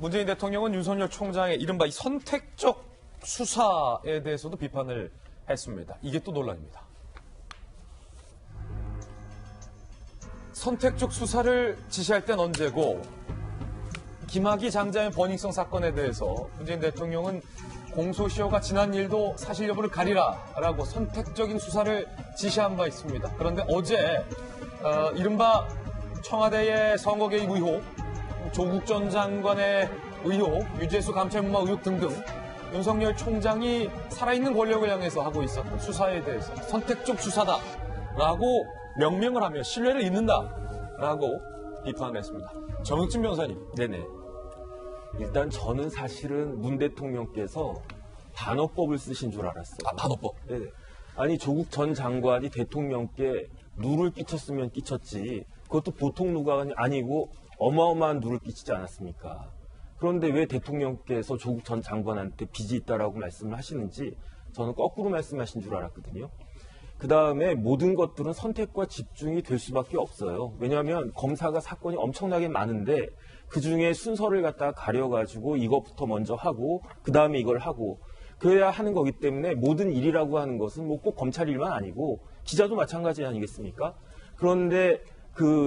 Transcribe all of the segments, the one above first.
문재인 대통령은 윤석열 총장의 이른바 이 선택적 수사에 대해서도 비판을 했습니다. 이게 또 논란입니다. 선택적 수사를 지시할 땐 언제고, 김학의 장자연 버닝썬 사건에 대해서 문재인 대통령은 공소시효가 지난 일도 사실 여부를 가리라라고 선택적인 수사를 지시한 바 있습니다. 그런데 어제 이른바 청와대의 선거 개입 의혹, 조국 전 장관의 의혹, 유재수 감찰무마 의혹 등등 윤석열 총장이 살아있는 권력을 향해서 하고 있었던 수사에 대해서 선택적 수사다라고 명명을 하며 신뢰를 잇는다라고 비판을 했습니다. 정혁진 변호사님. 네네. 일단 저는 사실은 문 대통령께서 반어법을 쓰신 줄 알았어요. 아, 반어법? 네. 아니, 조국 전 장관이 대통령께 누를 끼쳤으면 끼쳤지, 그것도 보통 누가 아니고 어마어마한 누를 끼치지 않았습니까? 그런데 왜 대통령께서 조국 전 장관한테 빚이 있다라고 말씀을 하시는지 저는 거꾸로 말씀하신 줄 알았거든요. 그 다음에 모든 것들은 선택과 집중이 될 수밖에 없어요. 왜냐하면 검사가 사건이 엄청나게 많은데 그중에 순서를 갖다가 가려가지고 이것부터 먼저 하고 그 다음에 이걸 하고 그래야 하는 거기 때문에 모든 일이라고 하는 것은 뭐 꼭 검찰 일만 아니고 기자도 마찬가지 아니겠습니까? 그런데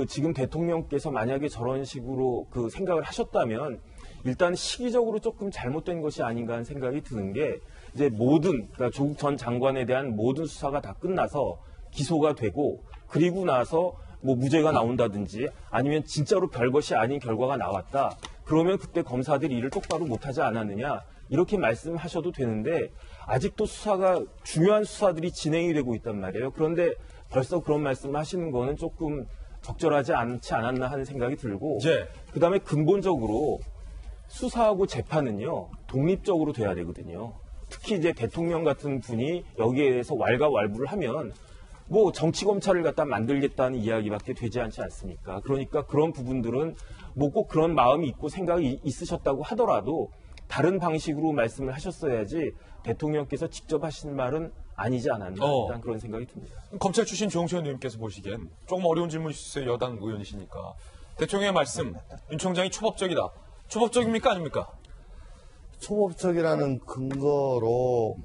지금 대통령께서 만약에 저런 식으로 생각을 하셨다면 일단 시기적으로 조금 잘못된 것이 아닌가 하는 생각이 드는 게 이제 그러니까 조국 전 장관에 대한 모든 수사가 다 끝나서 기소가 되고 그리고 나서 뭐 무죄가 나온다든지 아니면 진짜로 별것이 아닌 결과가 나왔다. 그러면 그때 검사들이 일을 똑바로 못하지 않았느냐. 이렇게 말씀하셔도 되는데 아직도 중요한 수사들이 진행이 되고 있단 말이에요. 그런데 벌써 그런 말씀을 하시는 거는 조금 적절하지 않지 않았나 하는 생각이 들고 예. 그다음에 근본적으로 수사하고 재판은요. 독립적으로 돼야 되거든요. 특히 이제 대통령 같은 분이 여기에 대해서 왈가왈부를 하면 뭐 정치검찰을 갖다 만들겠다는 이야기밖에 되지 않지 않습니까? 그러니까 그런 부분들은 뭐 꼭 그런 마음이 있고 생각이 있으셨다고 하더라도 다른 방식으로 말씀을 하셨어야지 대통령께서 직접 하신 말은 아니지 않았나 일단 그런 생각이 듭니다. 검찰 출신 조홍천 의원님께서 보시기엔 조금 어려운 질문이 있으세요. 여당 의원이시니까. 대통령의 말씀, 윤 총장이 초법적이다. 초법적입니까 아닙니까? 초법적이라는 근거로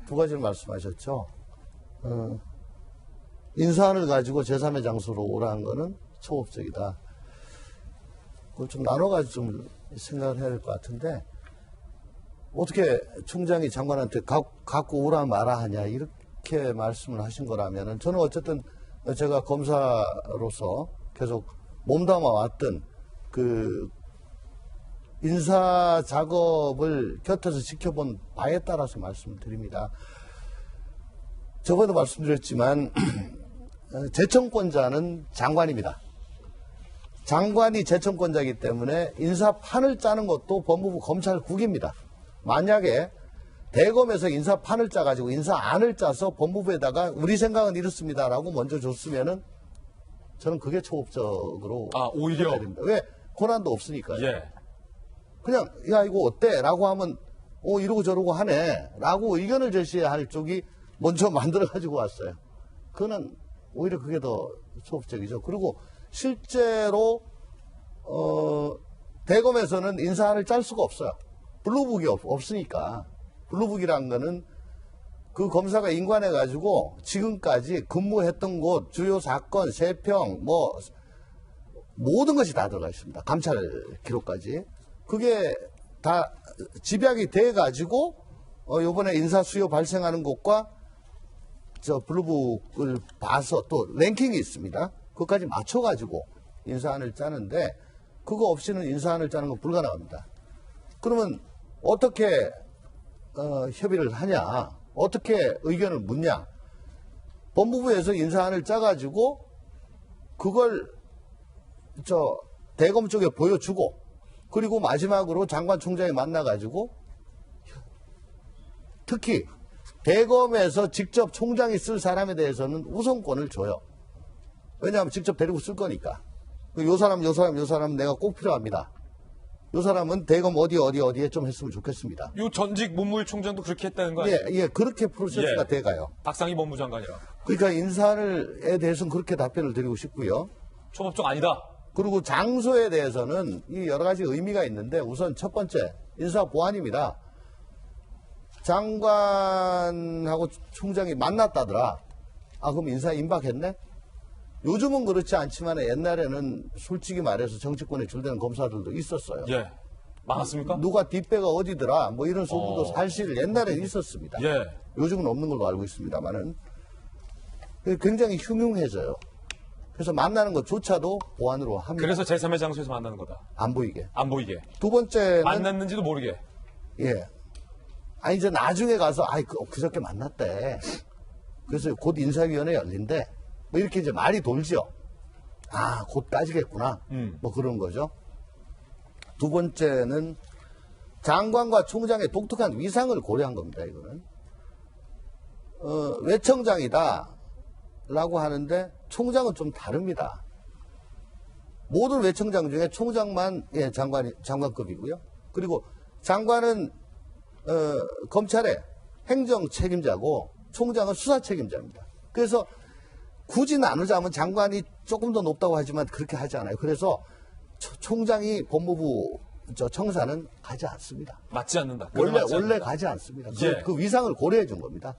두 가지를 말씀하셨죠. 인사안을 가지고 제3의 장소로 오라는 거는 초법적이다. 그걸 좀 나눠가지고 좀 생각을 해야 될 것 같은데 어떻게 총장이 장관한테 갖고 오라 마라 하냐 이렇게 말씀을 하신 거라면은 저는 어쨌든 제가 검사로서 계속 몸담아 왔던 인사 작업을 곁에서 지켜본 바에 따라서 말씀드립니다. 저번에도 말씀드렸지만 제청권자는 장관입니다. 장관이 제청권자이기 때문에 인사판을 짜는 것도 법무부 검찰국입니다. 만약에 대검에서 인사판을 짜가지고 인사안을 짜서 법무부에다가 우리 생각은 이렇습니다라고 먼저 줬으면은 저는 그게 초법적으로 오히려 됩니다. 왜? 권한도 없으니까요. 예. 그냥 야 이거 어때? 라고 하면 이러고 저러고 하네 라고 의견을 제시해야 할 쪽이 먼저 만들어 가지고 왔어요. 그거는 오히려 그게 더 초법적이죠. 그리고 실제로 대검에서는 인사안을 짤 수가 없어요. 블루북이 없으니까. 블루북이란 거는 그 검사가 인관해 가지고 지금까지 근무했던 곳, 주요 사건, 세평, 모든 것이 다 들어가 있습니다. 감찰 기록까지. 그게 다 집약이 돼 가지고 요번에 인사 수요 발생하는 곳과 저 블루북을 봐서 또 랭킹이 있습니다. 그것까지 맞춰 가지고 인사안을 짜는데 그거 없이는 인사안을 짜는 건 불가능합니다. 그러면 어떻게 협의를 하냐? 어떻게 의견을 묻냐? 법무부에서 인사안을 짜가지고 그걸 대검 쪽에 보여주고 그리고 마지막으로 장관 총장이 만나가지고 특히 대검에서 직접 총장이 쓸 사람에 대해서는 우선권을 줘요. 왜냐하면 직접 데리고 쓸 거니까. 요 사람 내가 꼭 필요합니다. 요 사람은 대검 어디에 좀 했으면 좋겠습니다. 요 전직 문무일총장도 그렇게 했다는 거 아니에요? 예, 그렇게 프로세스가 돼가요. 박상희 법무장관이라. 그러니까 인사에 대해서는 그렇게 답변을 드리고 싶고요. 초법적 아니다. 그리고 장소에 대해서는 이 여러 가지 의미가 있는데 우선 첫 번째 인사 보완입니다. 장관하고 총장이 만났다더라. 아, 그럼 인사 임박했네? 요즘은 그렇지 않지만 옛날에는 솔직히 말해서 정치권에 줄대는 검사들도 있었어요. 예. 많았습니까? 누가 뒷배가 어디더라 뭐 이런 소문도 사실 옛날에 있었습니다. 예. 요즘은 없는 걸로 알고 있습니다만은 굉장히 흉흉해져요. 그래서 만나는 것조차도 보안으로 합니다. 그래서 제3의 장소에서 만나는 거다. 안 보이게. 안 보이게. 두 번째는 만났는지도 모르게. 예. 아니 이제 나중에 가서 그저께 만났대. 그래서 곧 인사위원회 열린대. 뭐 이렇게 이제 말이 돌죠. 아, 곧 따지겠구나. 뭐 그런 거죠. 두 번째는 장관과 총장의 독특한 위상을 고려한 겁니다, 이거는. 외청장이다. 라고 하는데, 총장은 좀 다릅니다. 모든 외청장 중에 총장만, 예, 장관급이고요. 그리고 장관은, 검찰의 행정 책임자고, 총장은 수사 책임자입니다. 그래서 굳이 나누자면 장관이 조금 더 높다고 하지만 그렇게 하지 않아요. 그래서 총장이 법무부 청사는 가지 않습니다. 맞지 않는다. 원래 가지 않습니다. 예. 그 위상을 고려해 준 겁니다.